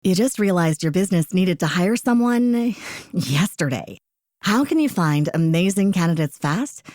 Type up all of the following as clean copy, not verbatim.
You just realized your business needed to hire someone yesterday. How can you find amazing candidates fast?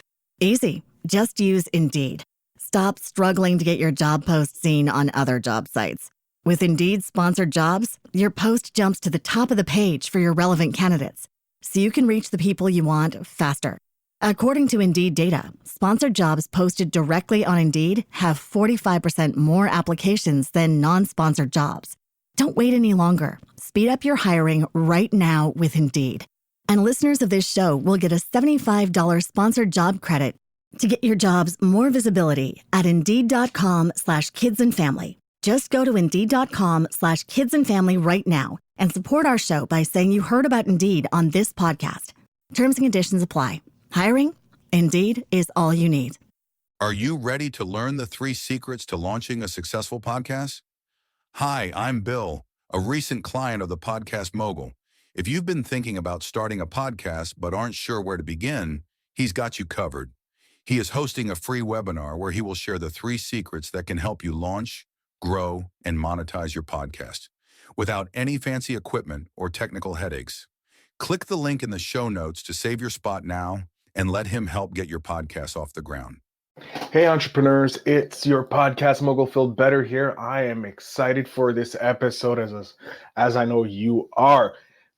Easy. Just use Indeed. Stop struggling to get your job post seen on other job sites. With Indeed sponsored jobs, your post jumps to the top of the page for your relevant candidates, so you can reach the people you want faster. According to Indeed data, sponsored jobs posted directly on Indeed have 45% more applications than non-sponsored jobs. Don't wait any longer. Speed up your hiring right now with Indeed. And listeners of this show will get a $75 sponsored job credit to get your jobs more visibility at Indeed.com/kidsandfamily. Just go to Indeed.com/kidsandfamily right now and support our show by saying you heard about Indeed on this podcast. Terms and conditions apply. Hiring? Indeed is all you need. Are you ready to learn the 3 secrets to launching a successful podcast? Hi, I'm Bill, a recent client of the Podcast Mogul. If you've been thinking about starting a podcast but aren't sure where to begin, he's got you covered. He is hosting a free webinar where he will share the 3 secrets that can help you launch, grow, and monetize your podcast without any fancy equipment or technical headaches. Click the link in the show notes to save your spot now and let him help get your podcast off the ground. Hey entrepreneurs, it's your Podcast Mogul Phil Better here. I am excited for this episode as I know you are.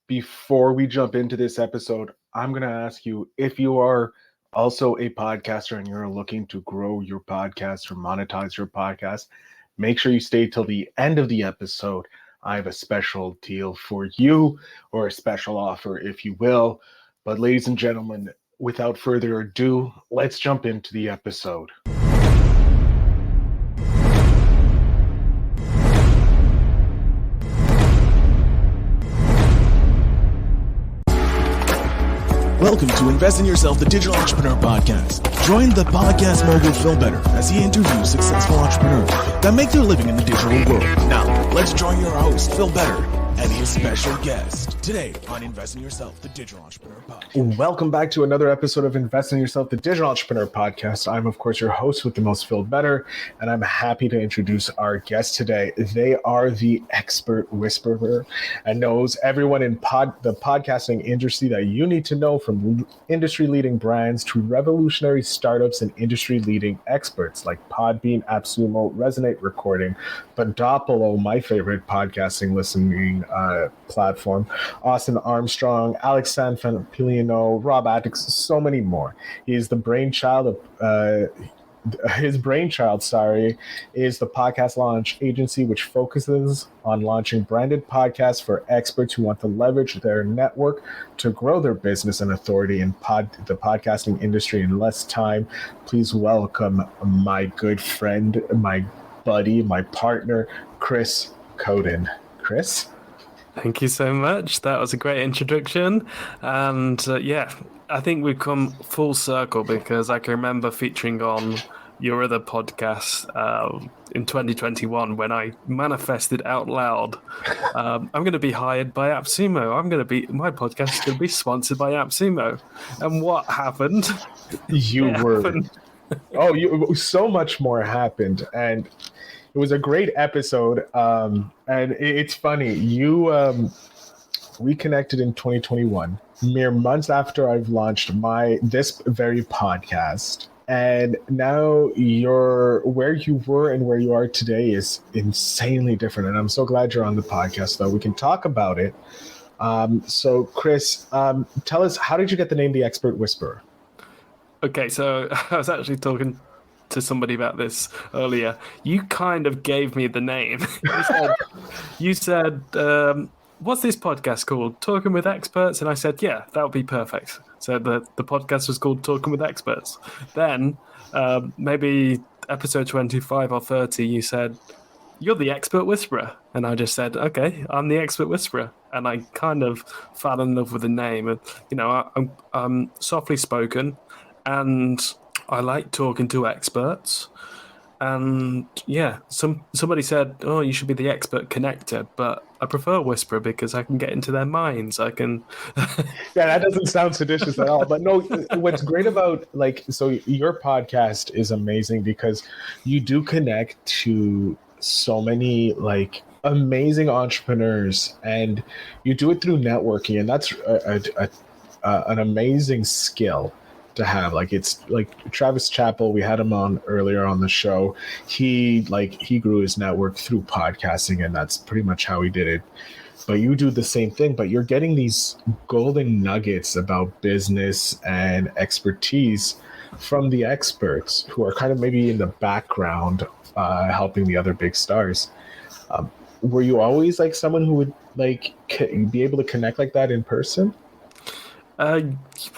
Before we jump into this episode, I'm going to ask you if you are also a podcaster and you're looking to grow your podcast or monetize your podcast, make sure you stay till the end of the episode. I have a special deal for you, or a special offer, if you will. But ladies and gentlemen, without further ado, let's jump into the episode. Welcome to Invest in Yourself, the Digital Entrepreneur Podcast. Join the Podcast Mogul Phil Better as he interviews successful entrepreneurs that make their living in the digital world. Now, let's join your host, Phil Better, and his special guest today on Invest in Yourself, the Digital Entrepreneur Podcast. Welcome back to another episode of Invest in Yourself, the Digital Entrepreneur Podcast. I'm, of course, your host with the most, Phil Better, and I'm happy to introduce our guest today. They are the expert whisperer and knows everyone in the podcasting industry that you need to know, from industry-leading brands to revolutionary startups and industry-leading experts like Podbean, AppSumo, Resonate Recording, Podopolo, my favorite podcasting listening platform, Austin Armstrong, Alex Sanfilippo, Rob Actis, so many more. He is the brainchild of is the podcast launch agency, which focuses on launching branded podcasts for experts who want to leverage their network to grow their business and authority in the podcasting industry in less time. Please welcome my good friend, my buddy, my partner, Chris Cownden. Chris? Thank you so much. That was a great introduction. And I think we've come full circle, because I can remember featuring on your other podcast in 2021 when I manifested out loud, I'm going to be hired by AppSumo. My podcast is going to be sponsored by AppSumo. And what happened? So much more happened. And it was a great episode. And it's funny, we connected in 2021, mere months after I've launched this very podcast. And now where you were and where you are today is insanely different. And I'm so glad you're on the podcast, though. We can talk about it. So Chris, tell us, how did you get the name The Expert Whisperer? Okay, so I was actually talking to somebody about this earlier. You kind of gave me the name. You said, what's this podcast called? Talking with Experts? And I said, yeah, that would be perfect. So the podcast was called Talking with Experts. Then maybe episode 25 or 30, you said, you're the expert whisperer. And I just said, okay, I'm the expert whisperer. And I kind of fell in love with the name. And, I'm softly spoken, and I like talking to experts. And somebody said, oh, you should be the expert connector, but I prefer whisperer because I can get into their minds. I can. Yeah, that doesn't sound seditious at all. But no, what's great about your podcast is amazing because you do connect to so many amazing entrepreneurs, and you do it through networking, and that's an amazing skill to have. Like, it's like Travis Chappell, we had him on earlier on the show. He grew his network through podcasting, and that's pretty much how he did it. But you do the same thing, but you're getting these golden nuggets about business and expertise from the experts who are kind of maybe in the background, helping the other big stars. Were you always like someone who would like be able to connect like that in person?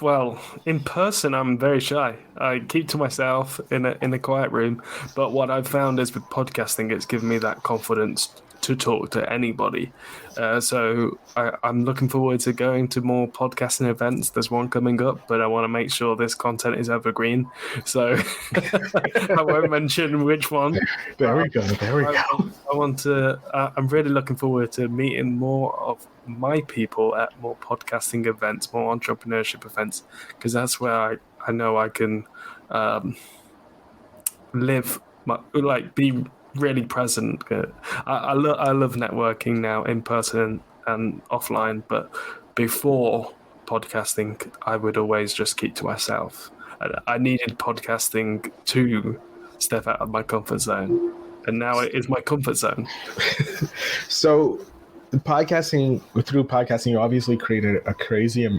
Well, in person, I'm very shy. I keep to myself in a quiet room. But what I've found is with podcasting, it's given me that confidence to talk to anybody. So I'm looking forward to going to more podcasting events. There's one coming up, but I want to make sure this content is evergreen. So I won't mention which one. There we go. I want to. I'm really looking forward to meeting more of my people at more podcasting events, more entrepreneurship events, because that's where I know I can be really present. I love networking now in person and offline, but before podcasting, I would always just keep to myself. I needed podcasting to step out of my comfort zone, and now it is my comfort zone. So through podcasting, you obviously created a crazy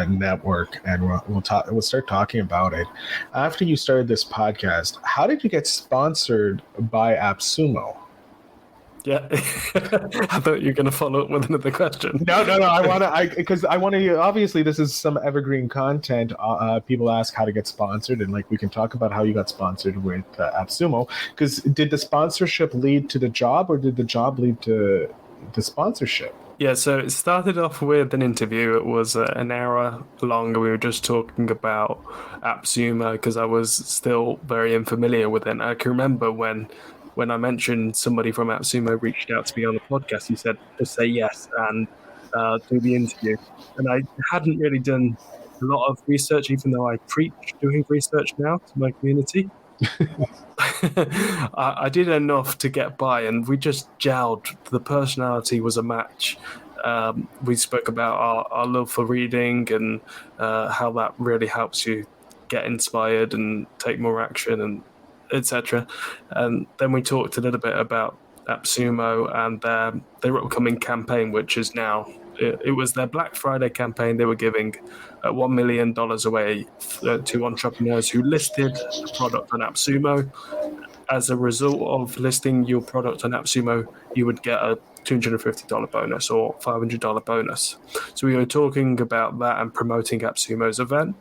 network, and we'll start talking about it. After you started this podcast, how did you get sponsored by AppSumo? Yeah, I thought you were going to follow up with another question. No. Because I want to. Obviously, this is some evergreen content. People ask how to get sponsored, and like we can talk about how you got sponsored with AppSumo. Because did the sponsorship lead to the job, or did the job lead to the sponsorship? Yeah, so it started off with an interview. It was an hour long. We were just talking about AppSumo because I was still very unfamiliar with it. I can remember when I mentioned somebody from AppSumo reached out to me on the podcast, he said, just say yes and do the interview. And I hadn't really done a lot of research, even though I preach doing research now to my community. I did enough to get by, and we just gelled. The personality was a match. We spoke about our love for reading and how that really helps you get inspired and take more action, and etc. And then we talked a little bit about AppSumo and their upcoming campaign, which is now, it was their Black Friday campaign. They were giving $1 million away to entrepreneurs who listed a product on AppSumo. As a result of listing your product on AppSumo, you would get a $250 bonus or $500 bonus. So we were talking about that and promoting AppSumo's event.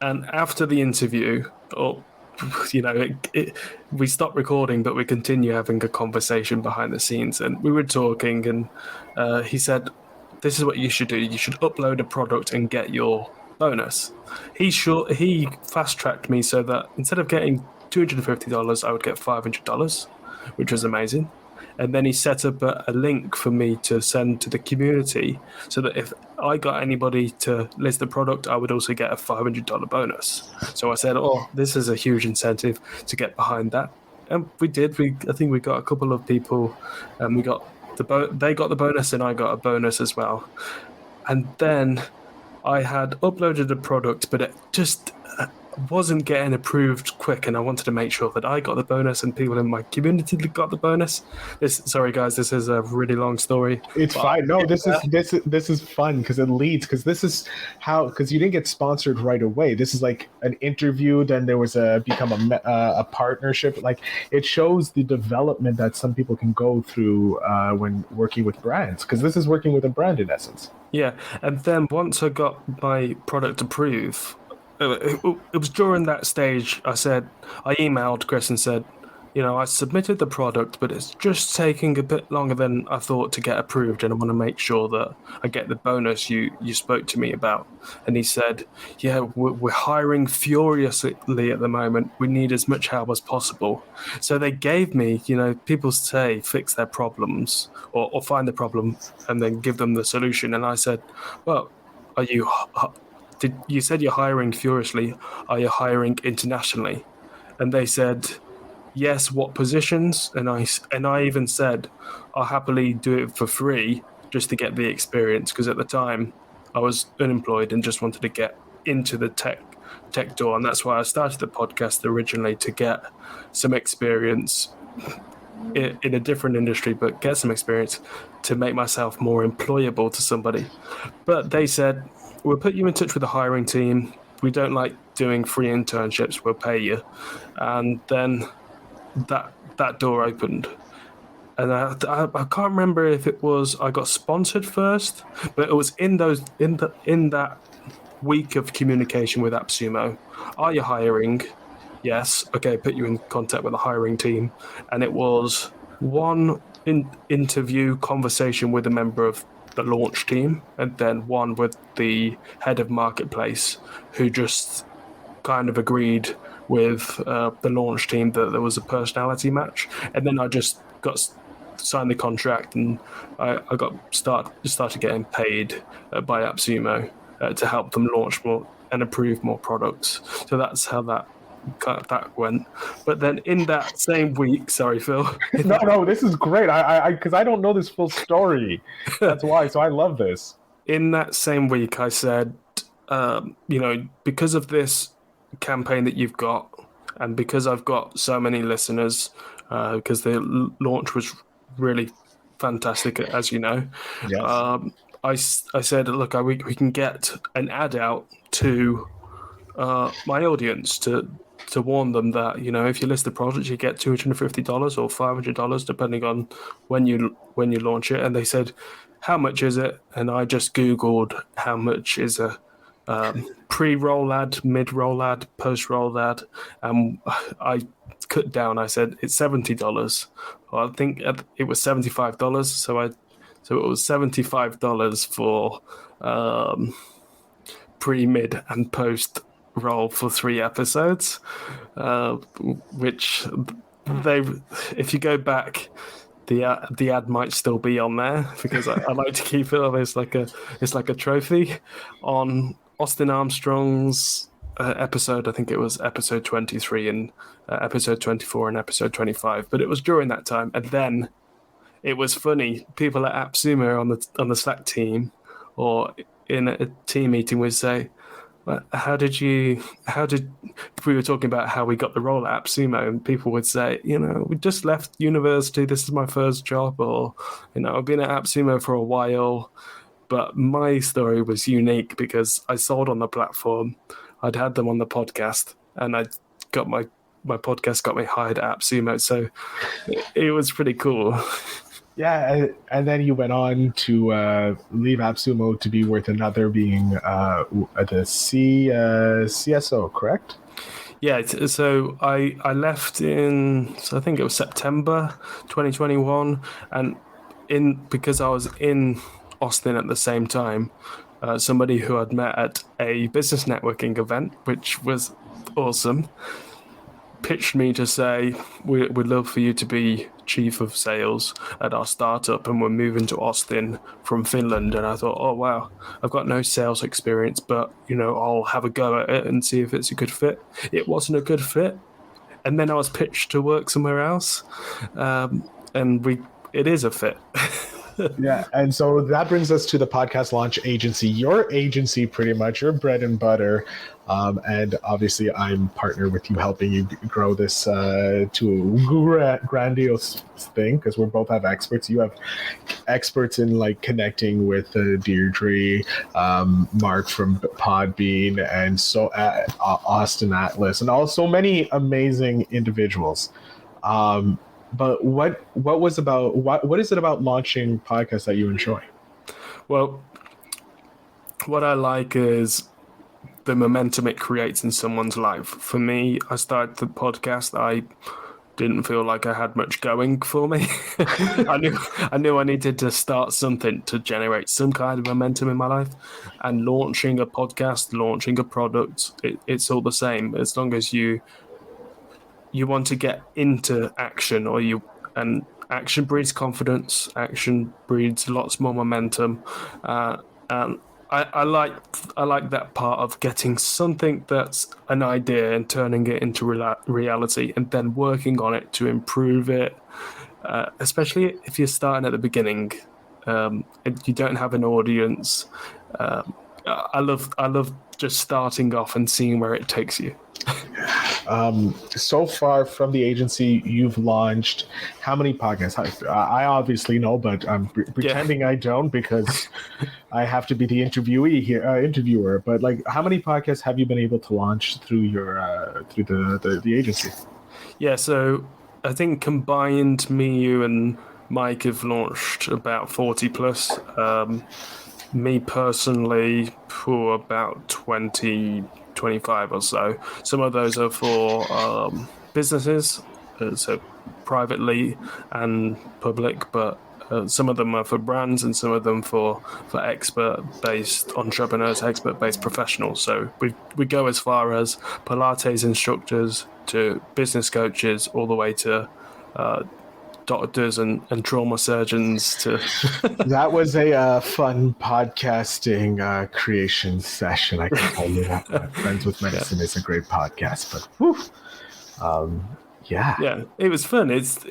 And after the interview, we stopped recording, but we continue having a conversation behind the scenes, and we were talking, and he said, this is what you should do. You should upload a product and get your bonus. He fast-tracked me so that instead of getting $250, I would get $500, which was amazing. And then he set up a link for me to send to the community so that if I got anybody to list the product, I would also get a $500 bonus. So I said, this is a huge incentive to get behind that. And we did. I think we got a couple of people, and they got the bonus and I got a bonus as well. And then I had uploaded a product, but it just wasn't getting approved quick, and I wanted to make sure that I got the bonus and people in my community got the bonus. Sorry guys, this is a really long story. It's fine. No, this is fun because it leads, because you didn't get sponsored right away. This is like an interview, then there was become a partnership. Like, it shows the development that some people can go through when working with brands, because this is working with a brand in essence. Yeah, and then once I got my product approved, it was during that stage I emailed Chris and said, I submitted the product, but it's just taking a bit longer than I thought to get approved, and I want to make sure that I get the bonus you spoke to me about. And he said, yeah, we're hiring furiously at the moment. We need as much help as possible. So they gave me, people say fix their problems or find the problem and then give them the solution. And I said, well, you said you're hiring furiously. Are you hiring internationally? And they said, yes, what positions? And I even said I'll happily do it for free just to get the experience, because at the time I was unemployed and just wanted to get into the tech door, and that's why I started the podcast originally, to get some experience in a different industry, but get some experience to make myself more employable to somebody. But they said, we'll put you in touch with the hiring team. We don't like doing free internships. We'll pay you. And then that door opened. And I can't remember if it was I got sponsored first, but it was in that week of communication with AppSumo. Are you hiring? Yes. Okay, put you in contact with the hiring team. And it was one interview conversation with a member of the launch team, and then one with the head of marketplace, who just kind of agreed with the launch team that there was a personality match. And then I just signed the contract, and I started getting paid by AppSumo to help them launch more and approve more products. So that's how that went. But then in that same week, sorry, Phil. No, this is great. I because I don't know this full story. That's why. So I love this. In that same week, I said, because of this campaign that you've got, and because I've got so many listeners, because the launch was really fantastic, as you know. Yes. I said, look, we can get an ad out to my audience to warn them that, if you list the product, you get $250 or $500, depending on when you launch it. And they said, how much is it? And I just Googled how much is a pre-roll ad, mid-roll ad, post-roll ad. I cut down. I said, it's $70. Well, I think it was $75. So it was $75 for pre, mid, and post roll for 3 episodes, which if you go back, the ad might still be on there, because I like to keep it on. It's like a trophy on Austin Armstrong's episode. I think it was episode 23 and episode 24 and episode 25. But it was during that time, and then it was funny. People at AppSumo on the Slack team or in a team meeting would say, if we were talking about how we got the role at AppSumo, and people would say, we just left university, this is my first job, or, I've been at AppSumo for a while. But my story was unique because I sold on the platform, I'd had them on the podcast, and I got my podcast got me hired at AppSumo. So it was pretty cool. Yeah, and then you went on to leave AppSumo to be with another, being the CSO, correct? Yeah, so I left I think it was September 2021, and because I was in Austin at the same time, somebody who I'd met at a business networking event, which was awesome, pitched me to say, we'd love for you to be chief of sales at our startup, and we're moving to Austin from Finland. And I thought, oh wow, I've got no sales experience, but I'll have a go at it and see if it's a good fit. It wasn't a good fit, and then I was pitched to work somewhere else, and it is a fit. Yeah, and so that brings us to the podcast launch agency. Your agency, pretty much, your bread and butter, and obviously I'm partnered with you, helping you grow this to a grandiose thing, because we both have experts. You have experts in connecting with Deirdre, Mark from Podbean, and so Austin Atlas, and also many amazing individuals. But what is it about launching podcasts that you enjoy? Well, what I like is the momentum it creates in someone's life. For me, I started the podcast, I didn't feel like I had much going for me. I knew I needed to start something to generate some kind of momentum in my life. And launching a podcast, launching a product, it's all the same. As long as you want to get into action, and action breeds confidence, action breeds lots more momentum, and I like that part of getting something that's an idea and turning it into reality, and then working on it to improve it. Especially if you're starting at the beginning, and you don't have an audience. I love just starting off and seeing where it takes you. So far from the agency, you've launched how many podcasts? I obviously know, but I'm pretending I don't because I have to be the interviewer. But like, how many podcasts have you been able to launch through your through the agency? Yeah, so I think combined, me, you, and Mike have launched about 40 plus. Me personally, for about 20, 25 or so. Some of those are for businesses, so privately and public, but some of them are for brands and some of them for expert-based entrepreneurs, expert-based professionals. So we go as far as Pilates instructors to business coaches, all the way to doctors and trauma surgeons. To That was a fun podcasting creation session. I can tell you that. Friends with Medicine is a great podcast, but whew, yeah, it was fun. It's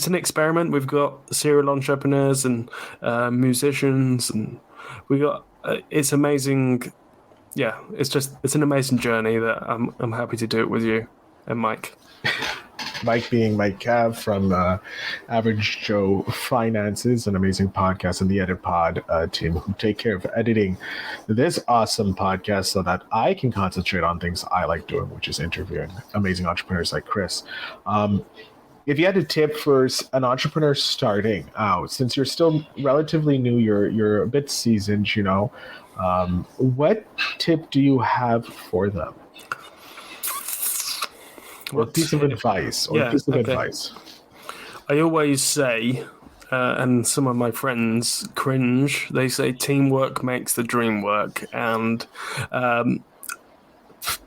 an experiment. We've got serial entrepreneurs and musicians, and we got it's amazing. Yeah, it's an amazing journey that I'm happy to do it with you and Mike. Mike being Mike Cav from Average Joe Finances, an amazing podcast, and the Edit Pod team who take care of editing this awesome podcast so that I can concentrate on things I like doing, which is interviewing amazing entrepreneurs like Chris. If you had a tip for an entrepreneur starting out, since you're still relatively new, you're a bit seasoned, you know, what tip do you have for them? What piece of advice? I always say, and some of my friends cringe, they say teamwork makes the dream work. And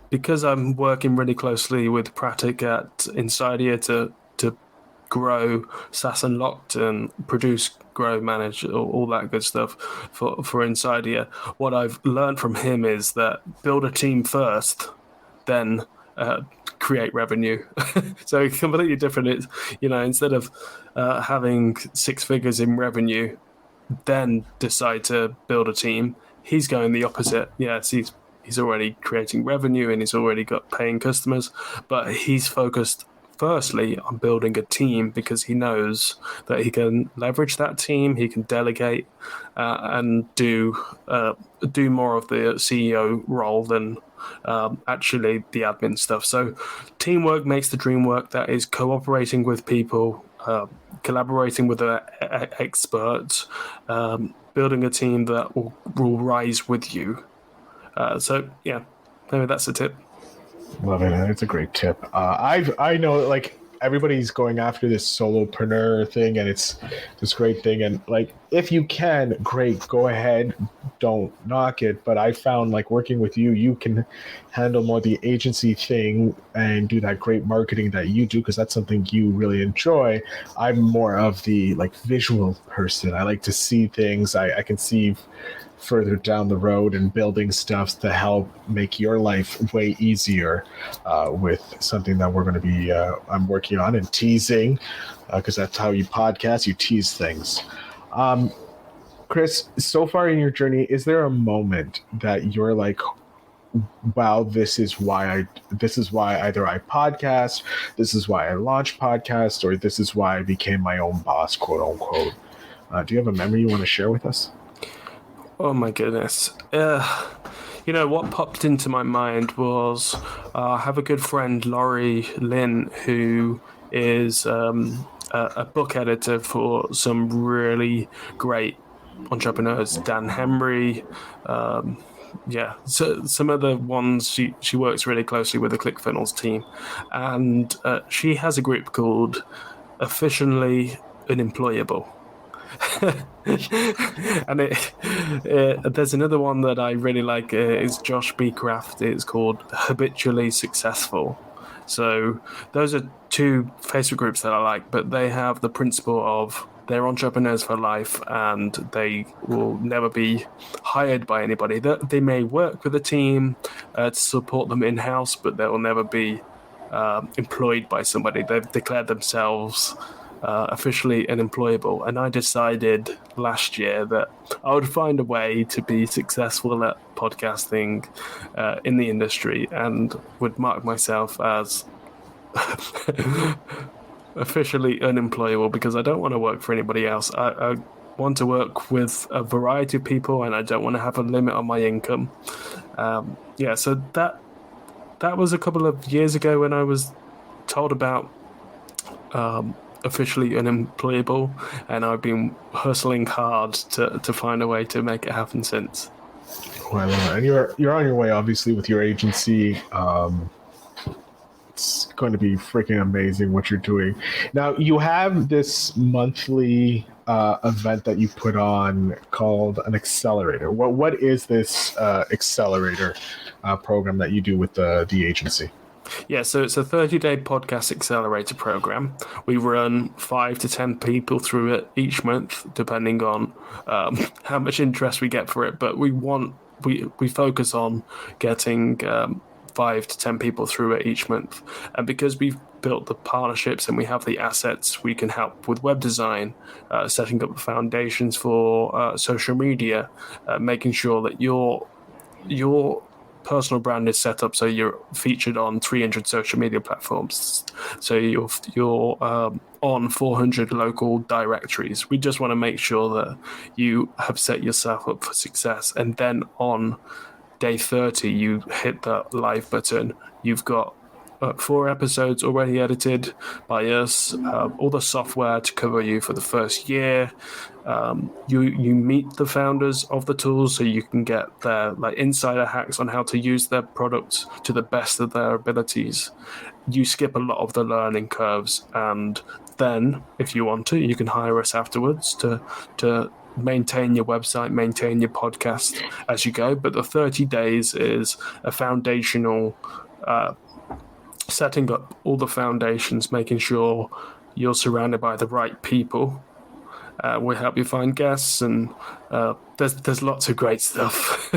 because I'm working really closely with Pratik at Insidia to grow SaaS Unlocked and produce, grow, manage, all that good stuff for Insidia, what I've learned from him is that build a team first, then create revenue. So completely different. It's, you know, instead of having 6 figures in revenue, then decide to build a team, he's going the opposite. Yes, he's already creating revenue and he's already got paying customers, but he's focused firstly on building a team because he knows that he can leverage that team, he can delegate and do more of the CEO role than actually the admin stuff. So teamwork makes the dream work. That is cooperating with people, collaborating with experts, building a team that will rise with you. So yeah, maybe that's the tip. Love it. It's a great tip. I know, like, everybody's going after this solopreneur thing, and it's this great thing. And like, if you can, great, go ahead. Don't knock it. But I found, like, working with you, you can handle more the agency thing and do that great marketing that you do, because that's something you really enjoy. I'm more of the, like, visual person. I like to see things. I can see further down the road and building stuff to help make your life way easier with something that we're going to be I'm working on and teasing, because that's how you podcast, you tease things. Chris, so far in your journey, is there a moment that you're like, wow, this is why either I podcast, this is why I launched podcast, or this is why I became my own boss, quote unquote? Do you have a memory you want to share with us? Oh my goodness. You know, what popped into my mind was I have a good friend, Laurie Lynn, who is a book editor for some really great entrepreneurs. Dan Henry. So some of the ones she works really closely with the ClickFunnels team. And she has a group called Efficiently Unemployable. And there's another one that I really like, is Josh B. Kraft. It's called Habitually Successful. So those are 2 Facebook groups that I like, but they have the principle of they're entrepreneurs for life, and they will never be hired by anybody. They may work with a team to support them in-house, but they will never be employed by somebody. They've declared themselves officially unemployable. And I decided last year that I would find a way to be successful at podcasting in the industry, and would mark myself as officially unemployable, because I don't want to work for anybody else. I want to work with a variety of people, and I don't want to have a limit on my income. So that was a couple of years ago when I was told about officially unemployable, and I've been hustling hard to find a way to make it happen since. Well, and you're on your way, obviously, with your agency. It's going to be freaking amazing what you're doing. Now, you have this monthly event that you put on called an accelerator. What is this accelerator program that you do with the agency? Yeah, so it's a 30-day podcast accelerator program. We run 5 to 10 people through it each month, depending on how much interest we get for it. But we focus on getting 5 to 10 people through it each month. And because we've built the partnerships and we have the assets, we can help with web design, setting up the foundations for social media, making sure that your personal brand is set up so you're featured on 300 social media platforms, so you're on 400 local directories. We just want to make sure that you have set yourself up for success, and then on day 30 you hit the live button. You've got 4 episodes already edited by us, all the software to cover you for the first year. You meet the founders of the tools, so you can get their insider hacks on how to use their products to the best of their abilities. You skip a lot of the learning curves, and then if you want to, you can hire us afterwards to maintain your website, maintain your podcast as you go. But the 30 days is a foundational setting up all the foundations, making sure you're surrounded by the right people. We help you find guests, and there's lots of great stuff.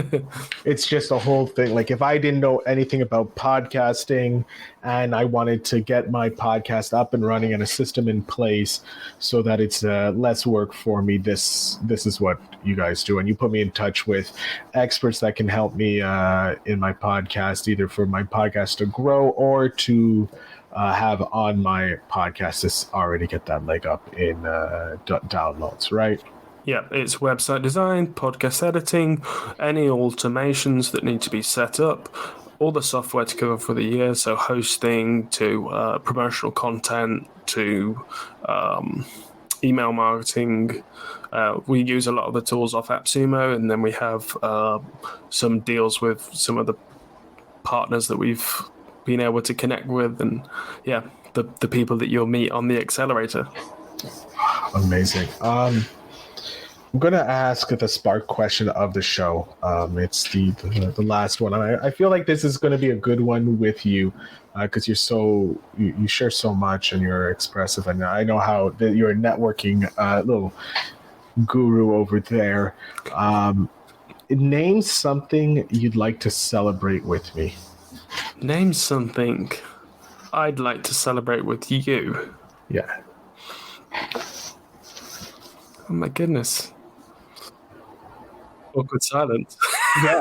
It's just a whole thing. Like, if I didn't know anything about podcasting and I wanted to get my podcast up and running and a system in place so that it's less work for me, this is what you guys do. And you put me in touch with experts that can help me in my podcast, either for my podcast to grow or to have on my podcast to already get that leg up in downloads, right? Yeah, it's website design, podcast editing, any automations that need to be set up, all the software to cover for the year, so hosting to promotional content to email marketing. We use a lot of the tools off AppSumo, and then we have some deals with some of the partners that we've been able to connect with, and the people that you'll meet on the accelerator. Amazing. I'm going to ask the spark question of the show. It's the last one. I feel like this is going to be a good one with you because you share so much and you're expressive, and I know how you're a networking little guru over there. Name something you'd like to celebrate with me. Name something I'd like to celebrate with you. Yeah. Oh my goodness. Awkward silence. Yeah,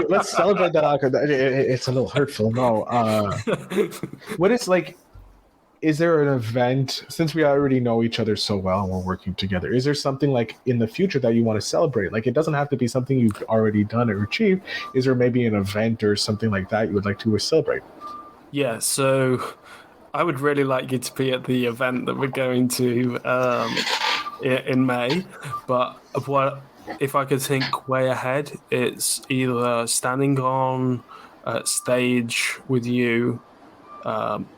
let's celebrate that awkward. It's a little hurtful. No. What is is there an event, since we already know each other so well and we're working together, is there something in the future that you want to celebrate? It doesn't have to be something you've already done or achieved. Is there maybe an event or something like that you would like to celebrate? Yeah, so I would really like you to be at the event that we're going to in May. But if I could think way ahead, it's either standing on stage with you,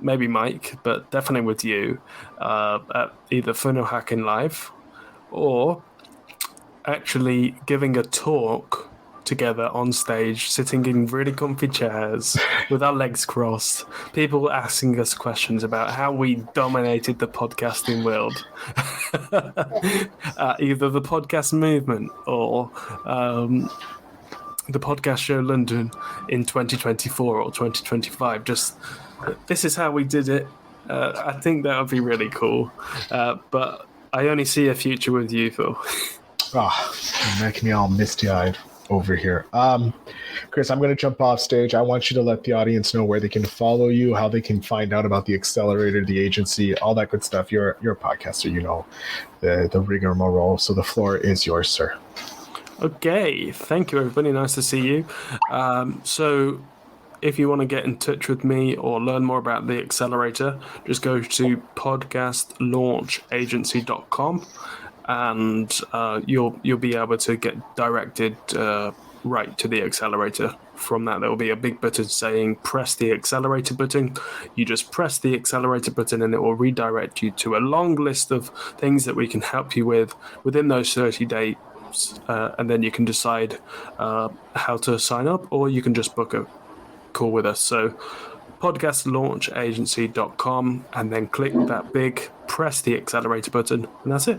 maybe Mike, but definitely with you, at either Funnel Hacking Live, or actually giving a talk together on stage, sitting in really comfy chairs with our legs crossed, people asking us questions about how we dominated the podcasting world, either the podcast movement or the podcast show London in 2024 or 2025. Just this is how we did it. I think that would be really cool. But I only see a future with you, Phil. You're making me all misty-eyed over here. Chris, I'm going to jump off stage. I want you to let the audience know where they can follow you, how they can find out about the accelerator, the agency, all that good stuff. You're a podcaster, you know the rigmarole. So the floor is yours, sir. Okay, thank you, everybody. Nice to see you. So if you want to get in touch with me or learn more about the accelerator, just go to podcastlaunchagency.com and you'll be able to get directed right to the accelerator. From that, there will be a big button saying press the accelerator button. You just press the accelerator button and it will redirect you to a long list of things that we can help you with within those 30 days. And then you can decide how to sign up, or you can just book a call with us. So podcastlaunchagency.com, and then click that big press the accelerator button, and that's it.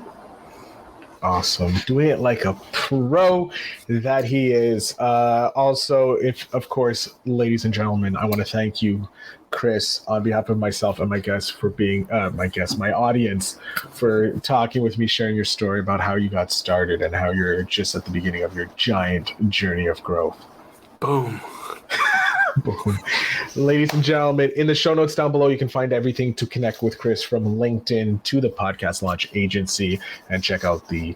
Awesome. Doing it like a pro that he is. Also, of course, ladies and gentlemen, I want to thank you, Chris, on behalf of myself and my guests for being my audience, for talking with me, sharing your story about how you got started and how you're just at the beginning of your giant journey of growth. Boom. Boom. Ladies and gentlemen, in the show notes down below, you can find everything to connect with Chris, from LinkedIn to the Podcast Launch Agency, and check out the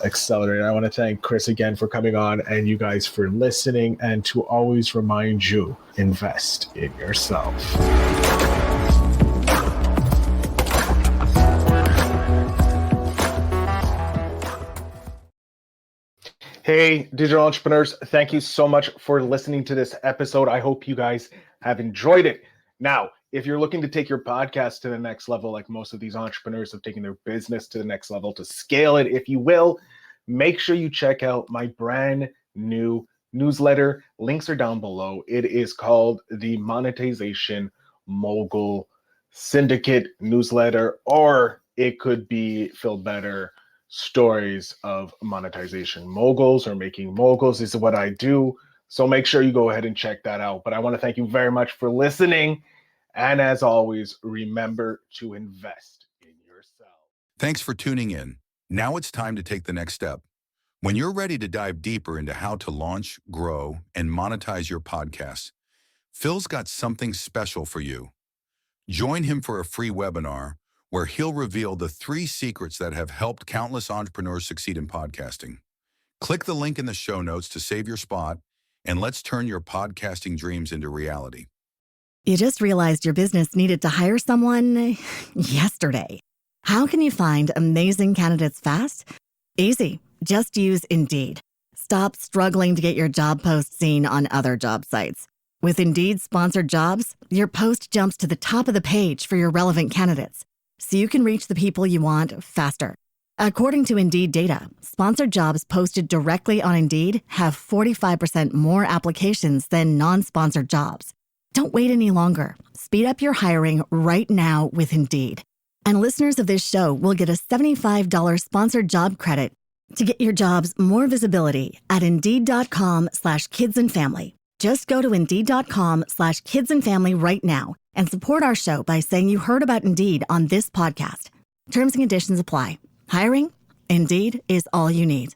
accelerator. I want to thank Chris again for coming on, and you guys for listening, and to always remind you, invest in yourself. Hey, digital entrepreneurs, thank you so much for listening to this episode. I hope you guys have enjoyed it. Now, if you're looking to take your podcast to the next level, like most of these entrepreneurs have taken their business to the next level, to scale it, if you will, make sure you check out my brand new newsletter. Links are down below. It is called the Monetization Mogul Syndicate newsletter, or it could be Phil Better Stories of Monetization Moguls, or Making Moguls is what I do. So make sure you go ahead and check that out. But I want to thank you very much for listening. And as always, remember to invest in yourself. Thanks for tuning in. Now it's time to take the next step. When you're ready to dive deeper into how to launch, grow, and monetize your podcast, Phil's got something special for you. Join him for a free webinar where he'll reveal the 3 secrets that have helped countless entrepreneurs succeed in podcasting. Click the link in the show notes to save your spot, and let's turn your podcasting dreams into reality. You just realized your business needed to hire someone yesterday. How can you find amazing candidates fast? Easy. Just use Indeed. Stop struggling to get your job post seen on other job sites. With Indeed sponsored jobs, your post jumps to the top of the page for your relevant candidates, so you can reach the people you want faster. According to Indeed data, sponsored jobs posted directly on Indeed have 45% more applications than non-sponsored jobs. Don't wait any longer. Speed up your hiring right now with Indeed. And listeners of this show will get a $75 sponsored job credit to get your jobs more visibility at Indeed.com/kidsandfamily. Just go to Indeed.com/kidsandfamily right now and support our show by saying you heard about Indeed on this podcast. Terms and conditions apply. Hiring? Indeed is all you need.